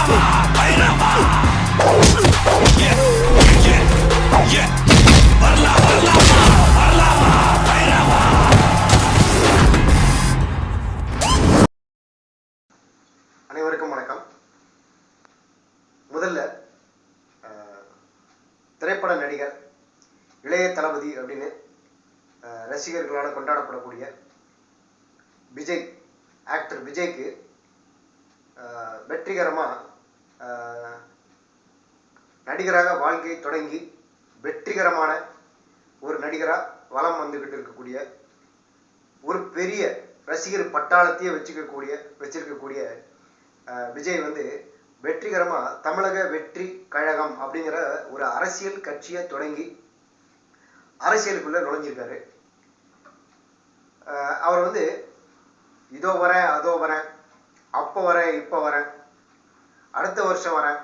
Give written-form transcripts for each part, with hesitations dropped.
அனைவருக்கும் வணக்கம். முதல்ல திரைப்பட நடிகர் இளைய தளபதி அப்படின்னு ரசிகர்களால் கொண்டாடப்படக்கூடிய ஆக்டர் விஜய்க்கு வெற்றிகரமாக நடிகராக வாழ்க்கை தொடங்கி வெற்றிகரமான ஒரு நடிகராக வலம் வந்துக்கிட்டு இருக்கக்கூடிய ஒரு பெரிய ரசிகர் பட்டாளத்தையே வச்சிருக்கக்கூடிய விஜய் வந்து வெற்றிகரமாக தமிழக வெற்றி கழகம் அப்படிங்கிற ஒரு அரசியல் கட்சியை தொடங்கி அரசியலுக்குள்ள நுழைஞ்சிருக்காரு. அவர் வந்து இதோ வரேன், அதோ வரேன், அப்போ வரேன், இப்போ வரேன், அடுத்த வருஷம் வரேன்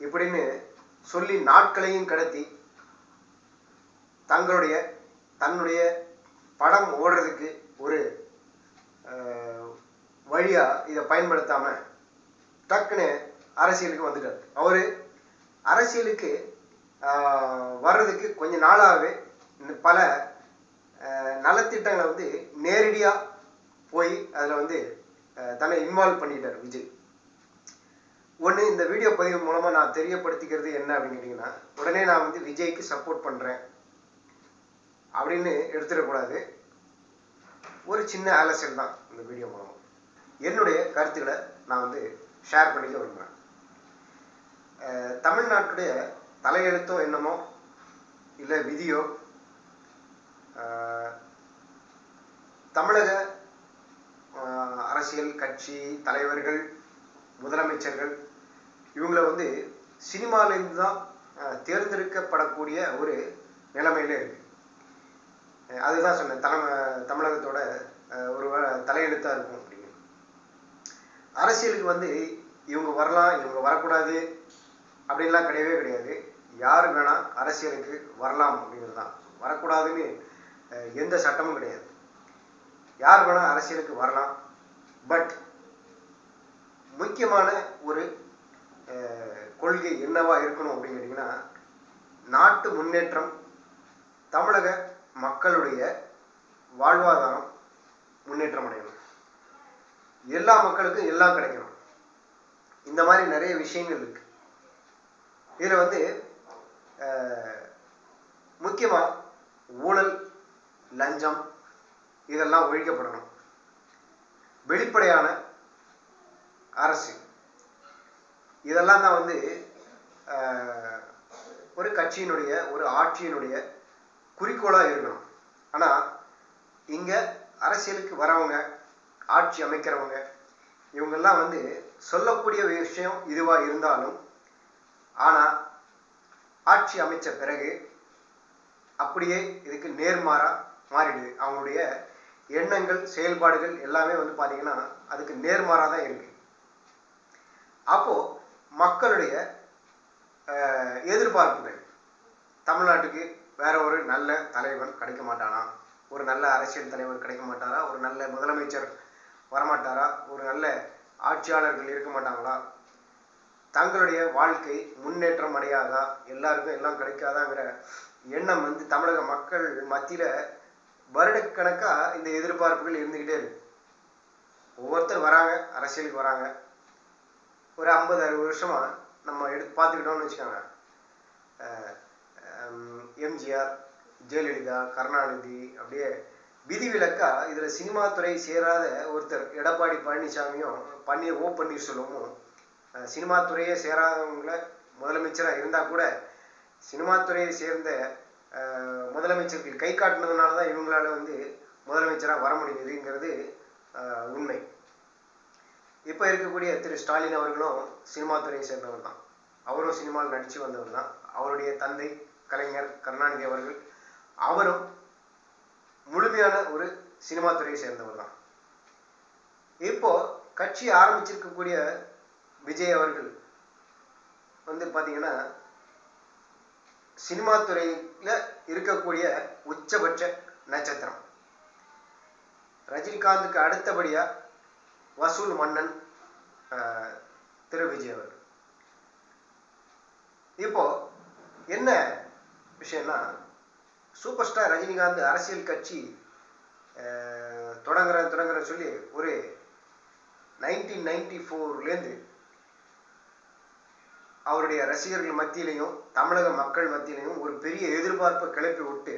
இப்படின்னு சொல்லி நாட்களையும் கடத்தி தன்னுடைய படம் ஓடுறதுக்கு ஒரு வழியா இதை பயன்படுத்தாம டக்குன்னு அரசியலுக்கு வந்துட்டார். அவரு அரசியலுக்கு வர்றதுக்கு கொஞ்ச நாளாகவே பல நலத்திட்டங்களை வந்து நேரடியா போய் அதில் வந்து தன்னை இன்வால்வ் பண்ணிட்டார் விஜய். ஒன்று, இந்த வீடியோ பதிவு மூலமா நான் தெரியப்படுத்திக்கிறது என்ன அப்படின்னு கேட்டீங்கன்னா, உடனே நான் வந்து விஜய்க்கு சப்போர்ட் பண்றேன் அப்படின்னு எடுத்துடக்கூடாது. ஒரு சின்ன அலசல் தான் இந்த வீடியோ மூலமா. என்னுடைய கருத்துக்களை நான் வந்து ஷேர் பண்ணிக்க விரும்புகிறேன். தமிழ்நாட்டுடைய தலையெழுத்தோ என்னமோ இல்லை விதியோ தமிழக அரசியல் கட்சி தலைவர்கள், முதலமைச்சர்கள் இவங்களை வந்து சினிமாவிலிருந்து தான் தேர்ந்தெடுக்கப்படக்கூடிய ஒரு நிலைமையில இருக்கு. அதுதான் சொன்னேன், தமிழகத்தோட ஒரு தலையெழுத்தாக இருக்கும் அப்படின்னு. அரசியலுக்கு வந்து இவங்க வரலாம், இவங்க வரக்கூடாது அப்படின்லாம் கிடையாது. யாரு வேணா அரசியலுக்கு வரலாம் அப்படிங்கிறது தான். வரக்கூடாதுன்னு எந்த சட்டமும் கிடையாது. யார் வேணா அரசியலுக்கு வரலாம். பட் முக்கியமான ஒரு கொள்கை என்னவா இருக்கணும் அப்படின்னு கேட்டீங்கன்னா, நாட்டு முன்னேற்றம், தமிழக மக்களுடைய வாழ்வாதாரம் முன்னேற்றம் அடையணும், எல்லா மக்களுக்கும் எல்லாம் கிடைக்கணும். இந்த மாதிரி நிறைய விஷயங்கள் இருக்கு. இதுல வந்து முக்கியமா ஊழல், லஞ்சம் இதெல்லாம் ஒழிக்கப்படணும். வெளிப்படையான அரசு, இதெல்லாம் தான் வந்து ஒரு கட்சியினுடைய ஒரு ஆட்சியினுடைய குறிக்கோளா இருக்கணும். ஆனா இங்க அரசியலுக்கு வரவங்க, ஆட்சி அமைக்கிறவங்க இவங்கெல்லாம் வந்து சொல்லக்கூடிய விஷயம் இதுவா இருந்தாலும், ஆனா ஆட்சி அமைச்ச பிறகு அப்படியே இதுக்கு நேர்மாறா மாறிடுது. அவங்களுடைய எண்ணங்கள், செயல்பாடுகள் எல்லாமே வந்து பாத்தீங்கன்னா அதுக்கு நேர்மாறா தான் இருக்கு. அப்போ மக்களுடைய எதிர்பார்ப்புகள், தமிழ்நாட்டுக்கு வேற ஒரு நல்ல தலைவன் கிடைக்க மாட்டானா, ஒரு நல்ல அரசியல் தலைவர் கிடைக்க மாட்டாரா, ஒரு நல்ல முதலமைச்சர் வரமாட்டாரா, ஒரு நல்ல ஆட்சியாளர்கள் இருக்க மாட்டாங்களா, தங்களுடைய வாழ்க்கை முன்னேற்றம் அடையாதா, எல்லாருக்கும் எல்லாம் கிடைக்காதாங்கிற எண்ணம் வந்து தமிழக மக்கள் மத்தியில வருடக்கணக்கா இந்த எதிர்பார்ப்புகள் இருந்துகிட்டே இருக்கு. ஒவ்வொருத்தர் வராங்க, அரசியலுக்கு வராங்க. ஒரு 50-60 வருஷமா நம்ம பார்த்துக்கிட்டோம்னு வச்சுக்கோங்க. எம்ஜிஆர், ஜெயலலிதா, கருணாநிதி, அப்படியே விதிவிலக்கா இதுல சினிமா துறை சேராத ஒருத்தர் எடப்பாடி பழனிசாமியும் ஓ பன்னீர்செல்வமும் சினிமா துறையே சேராதவங்கள முதலமைச்சரா இருந்தா கூட சினிமா துறையை சேர்ந்த முதலமைச்சர்கள் கை காட்டினதுனாலதான் இவங்களால வந்து முதலமைச்சரா வர முடியுதுங்கிறது உண்மை. இப்ப இருக்கக்கூடிய திரு ஸ்டாலின் அவர்களும் சினிமா துறையை சேர்ந்தவர் தான். அவரும் சினிமாவில் நடிச்சு வந்தவர் தான். அவருடைய தந்தை கலைஞர் கருணாநிதி அவர்கள், அவரும் முழுமையான ஒரு சினிமா துறையை சேர்ந்தவர் தான். இப்போ கட்சி ஆரம்பிச்சிருக்கக்கூடிய விஜய் அவர்கள் வந்து பாத்தீங்கன்னா சினிமா துறையில இருக்கக்கூடிய உச்சபட்ச நட்சத்திரம். ரஜினிகாந்துக்கு அடுத்தபடியா வசூல் மன்னன் திரு விஜய் அவர்கள். இப்போ என்ன விஷயம்னா, சூப்பர் ஸ்டார் ரஜினிகாந்த் அரசியல் கட்சி தொடங்குறேன்னு சொல்லி ஒரு 1994லேருந்து அவருடைய ரசிகர்கள் மத்தியிலையும் தமிழக மக்கள் மத்தியிலையும் ஒரு பெரிய எதிர்பார்ப்பை கிளப்பி விட்டு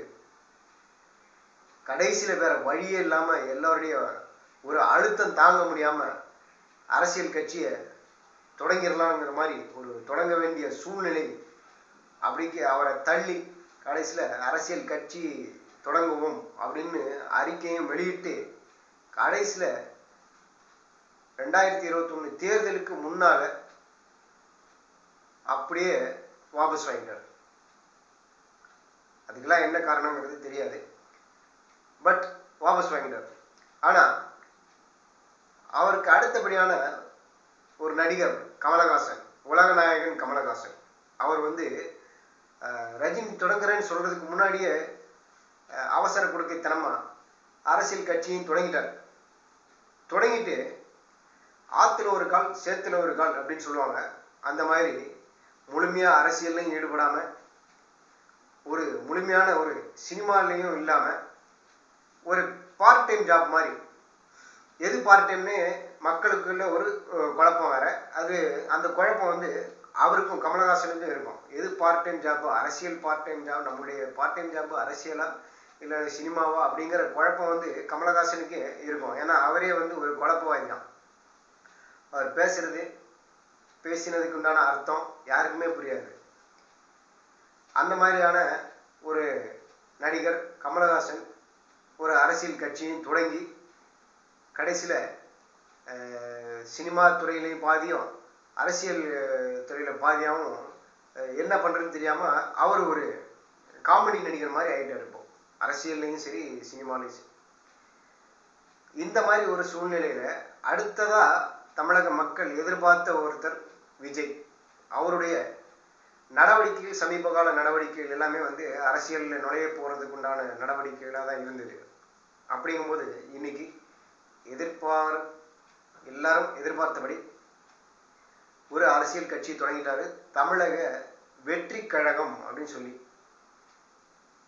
கடைசியில் வேற வழியே இல்லாமல் எல்லாருடைய ஒரு அழுத்தம் தாங்க முடியாமல் அரசியல் கட்சியை தொடங்கிடலாங்கிற மாதிரி ஒரு தொடங்க வேண்டிய சூழ்நிலை அப்படிக்கு அவரை தள்ளி கடைசியில் அரசியல் கட்சி தொடங்குவோம் அப்படின்னு அறிக்கையும் வெளியிட்டு கடைசியில் 2021 தேர்தலுக்கு முன்னால அப்படியே வாபஸ் வாங்கிட்டார். அதுக்கெல்லாம் என்ன காரணங்கிறது தெரியாது, பட் வாபஸ் வாங்கிட்டார். ஆனா அவருக்கு அடுத்தபடியான ஒரு நடிகர் கமலஹாசன், உலக நாயகன் கமலஹாசன், அவர் ரஜினி தொடங்குறேன்னு சொல்றதுக்கு முன்னாடியே அவசர கொடுக்கைத்தனமா அரசியல் கட்சியும் தொடங்கிட்டார். தொடங்கிட்டு ஆத்துல ஒரு கால் சேத்துல ஒரு கால் அப்படின்னு சொல்லுவாங்க. அந்த மாதிரி முழுமையா அரசியல்லையும் ஈடுபடாம ஒரு முழுமையான ஒரு சினிமாலையும் இல்லாம ஒரு பார்ட் டைம் ஜாப் மாதிரி. எது பார்ட் டைம்னு மக்களுக்குள்ள ஒரு குழப்பம் வேற. அது அந்த குழப்பம் அவருக்கும் கமலஹாசனுக்கும் இருக்கும். எது பார்ட் டைம் ஜாப், அரசியல் பார்ட் டைம் ஜாப், நம்முடைய பார்ட் டைம் ஜாப் அரசியலா இல்லை சினிமாவா அப்படிங்கிற குழப்பம் கமலஹாசனுக்கே இருக்கும். ஏன்னா அவரே ஒரு குழப்பவாதி தான். அவர் பேசினதுக்கு உண்டான அர்த்தம் யாருக்குமே புரியாது. அந்த மாதிரியான ஒரு நடிகர் கமலஹாசன் ஒரு அரசியல் கட்சியும் தொடங்கி கடைசியில் சினிமா துறையிலையும் பாதியும் அரசியல் துறையில பாதியாகவும் என்ன பண்றதுன்னு தெரியாம அவர் ஒரு காமெடி நடிகர் மாதிரி ஆயிட்டார். இப்போ அரசியல்லையும் சரி சினிமாலையும் சரி. இந்த மாதிரி ஒரு சூழ்நிலையில அடுத்ததா தமிழக மக்கள் எதிர்பார்த்த ஒருத்தர் விஜய். அவருடைய நடவடிக்கைகள், சமீப கால நடவடிக்கைகள் எல்லாமே அரசியலில் நுழைய போறதுக்கு உண்டான நடவடிக்கைகளாக தான் இருந்தது. அப்படிங்கும்போது இன்னைக்கு எல்லாரும் எதிர்பார்த்தபடி ஒரு அரசியல் கட்சி தொடங்கிட்டாரு, தமிழக வெற்றி கழகம் அப்படின்னு சொல்லி.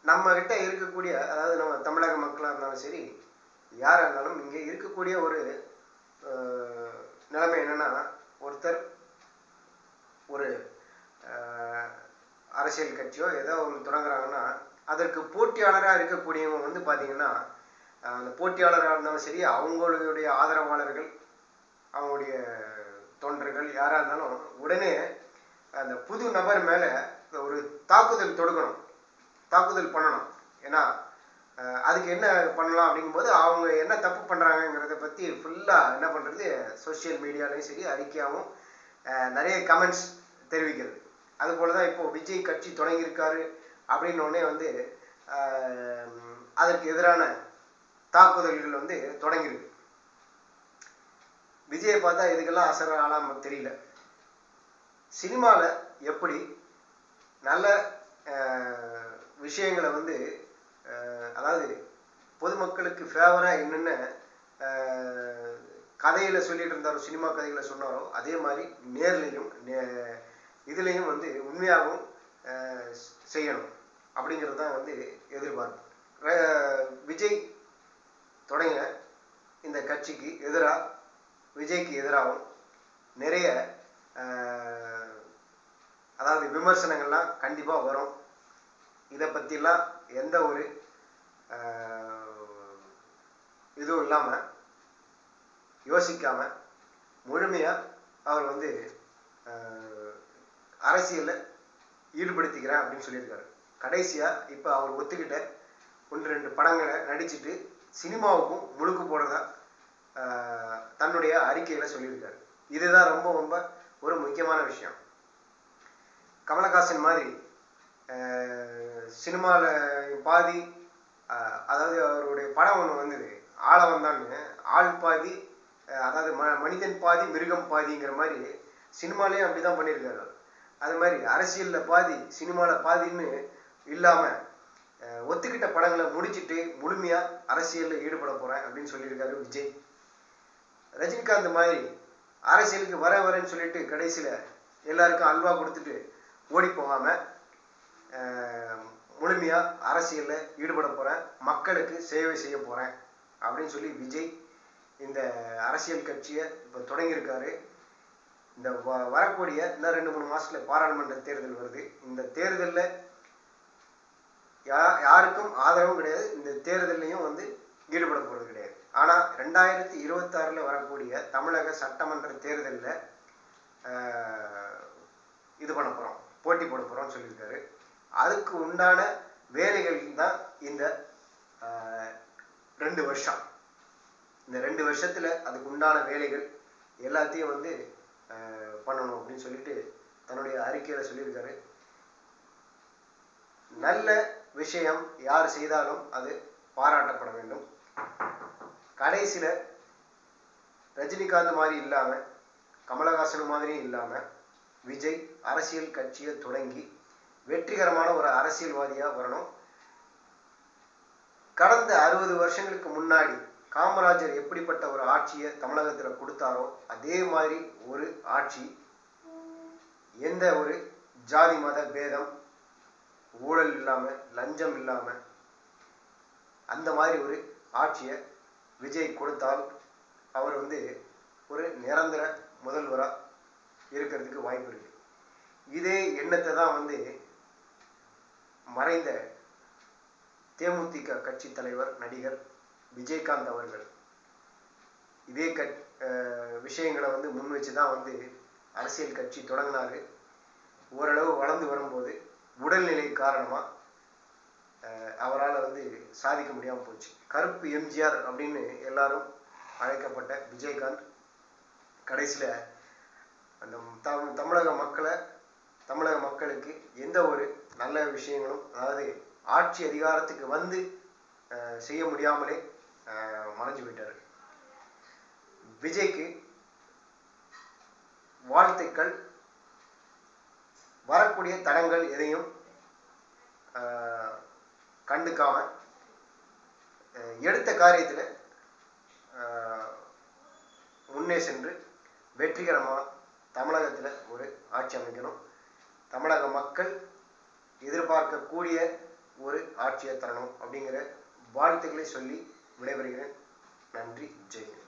நம்ம கிட்ட இருக்கக்கூடிய, அதாவது நம்ம தமிழக மக்களா இருந்தாலும் சரி யாரா இருந்தாலும் இங்கே இருக்கக்கூடிய ஒரு நிலைமை என்னன்னா, ஒருத்தர் ஒரு அரசியல் கட்சியோ ஏதோ ஒன்று தொடங்குறாங்கன்னா அதற்கு போட்டியாளராக இருக்கக்கூடியவங்க பார்த்தீங்கன்னா, அந்த போட்டியாளராக இருந்தாலும் சரி அவங்களுடைய ஆதரவாளர்கள், அவங்களுடைய தொண்டர்கள் யாராக இருந்தாலும் உடனே அந்த புது நபர் மேலே ஒரு தாக்குதல் தொடுக்கணும், தாக்குதல் பண்ணணும். ஏன்னா அதுக்கு என்ன பண்ணலாம் அப்படிங்கும்போது அவங்க என்ன தப்பு பண்ணுறாங்கங்கிறத பற்றி ஃபுல்லாக என்ன பண்ணுறது, சோசியல் மீடியாலையும் சரி அறிக்கையாகவும் நிறைய கமெண்ட்ஸ் தெரிவிக்கிறது. அதுபோல தான் இப்போ விஜய் கட்சி தொடங்கியிருக்காரு அப்படின்னு உடனே அதற்கு எதிரான தாக்குதல்கள் தொடங்கிருக்கு. விஜயை பார்த்தா இதுக்கெல்லாம் அசர ஆளாம தெரியல. சினிமாவில் எப்படி நல்ல விஷயங்களை அதாவது பொதுமக்களுக்கு ஃபேவரா என்னென்ன கதையில சொல்லிட்டு இருந்தாரோ, சினிமா கதைகளை சொன்னாரோ, அதே மாதிரி நேர்லையும் இதுலையும் உண்மையாகவும் செய்யணும் அப்படிங்கிறது தான் எதிர்பார்ப்பு. விஜய் தொடங்க இந்த கட்சிக்கு எதிராக, விஜய்க்கு எதிராகவும் நிறைய அதாவது விமர்சனங்கள்லாம் கண்டிப்பாக வரும். இதை பற்றிலாம் எந்த ஒரு இதுவும் இல்லாமல் யோசிக்காமல் முழுமையாக அவர் அரசியலில் ஈடுபடுத்திக்கிறேன் அப்படின்னு சொல்லியிருக்காரு. கடைசியாக இப்போ அவர் ஒத்துக்கிட்ட 1-2 படங்களை நடிச்சுட்டு சினிமாவுக்கும் முழுக்கு போடுறதா தன்னுடைய அறிக்கையில் சொல்லியிருக்காரு. இதுதான் ரொம்ப ரொம்ப ஒரு முக்கியமான விஷயம். கமலஹாசன் மாதிரி சினிமாவில் பாதி, அதாவது அவருடைய படம் ஒன்று வந்தது ஆளவந்தான்னு, ஆள் பாதி, அதாவது மனிதன் பாதி மிருகம் பாதிங்கிற மாதிரி சினிமாலேயும் அப்படி தான் பண்ணியிருக்காரு. அது மாதிரி அரசியலில் பாதி சினிமாவில் பாதின்னு இல்லாமல் ஒத்துக்கிட்ட படங்களை முடிச்சுட்டு முழுமையாக அரசியலில் ஈடுபட போகிறேன் அப்படின்னு சொல்லியிருக்காரு விஜய். ரஜினிகாந்த் மாதிரி அரசியலுக்கு வரேன்னு சொல்லிட்டு கடைசியில் எல்லாருக்கும் அல்வா கொடுத்துட்டு ஓடி போகாம முழுமையா அரசியல்ல ஈடுபட போறேன், மக்களுக்கு சேவை செய்ய போறேன் அப்படின்னு சொல்லி விஜய் இந்த அரசியல் கட்சியை இப்ப தொடங்கியிருக்காரு. இந்த வரக்கூடிய இன்னும் 2-3 மாசத்துல பாராளுமன்ற தேர்தல் வருது. இந்த தேர்தல்ல யாருக்கும் ஆதரவும் கிடையாது, இந்த தேர்தலையும் ஈடுபட போறது கிடையாது. ஆனா 2026ல வரக்கூடிய தமிழக சட்டமன்ற தேர்தலில் இது பண்ண போறோம், போட்டி போட போறோம்னு சொல்லியிருக்காரு. அதுக்கு உண்டான வேலைகள் தான் இந்த 2 வருஷம். இந்த 2 வருஷத்துல அதுக்கு உண்டான வேலைகள் எல்லாத்தையும் பண்ணணும் அப்படின்னு சொல்லிட்டு தன்னுடைய அறிக்கையில சொல்லியிருக்காரு. நல்ல விஷயம் யார் செய்தாலும் அது பாராட்டப்பட வேண்டும். கடைசியில ரஜினிகாந்த் மாதிரி இல்லாம, கமலஹாசன் மாதிரியும் இல்லாம விஜய் அரசியல் கட்சியை தொடங்கி வெற்றிகரமான ஒரு அரசியல்வாதியா வரணும். கடந்த 60 வருஷங்களுக்கு முன்னாடி காமராஜர் எப்படிப்பட்ட ஒரு ஆட்சியை தமிழகத்துல கொடுத்தாரோ அதே மாதிரி ஒரு ஆட்சி, எந்த ஒரு ஜாதி மத பேதம், ஊழல் இல்லாம, லஞ்சம் இல்லாம அந்த மாதிரி ஒரு ஆட்சியை விஜய் கொடுத்தால் அவர் ஒரு நிரந்தர முதல்வரா இருக்கிறதுக்கு வாய்ப்பு இருக்கு. இதே எண்ணத்தை தான் மறைந்த தேமுதிக கட்சி தலைவர் நடிகர் விஜயகாந்த் அவர்கள் இதே விஷயங்களை முன் வச்சுதான் அரசியல் கட்சி தொடங்கினாரு. ஓரளவு வளர்ந்து வரும்போது உடல்நிலை காரணமா அவரால் சாதிக்க முடியாம போச்சு. கருப்பு எம்ஜிஆர் அப்படின்னு எல்லாரும் அழைக்கப்பட்ட விஜயகாந்த் கடைசியில அந்த தமிழக மக்களுக்கு எந்த ஒரு நல்ல விஷயங்களும், அதாவது ஆட்சி அதிகாரத்துக்கு செய்ய முடியாமலே மறைஞ்சு போயிட்டாரு. விஜய்க்கு வாழ்த்துக்கள். வரக்கூடிய தடங்கள் எதையும் கண்டுக்காம எடுத்த காரியத்துல முன்னே சென்று வெற்றிகரமா தமிழகத்துல ஒரு ஆட்சி அமைக்கணும். தமிழக மக்கள் எதிர்பார்க்கக்கூடிய ஒரு ஆட்சியை தரணும் அப்படிங்கிற வாழ்த்துக்களை சொல்லி விடைபெறுகிறேன். நன்றி. ஜெய்.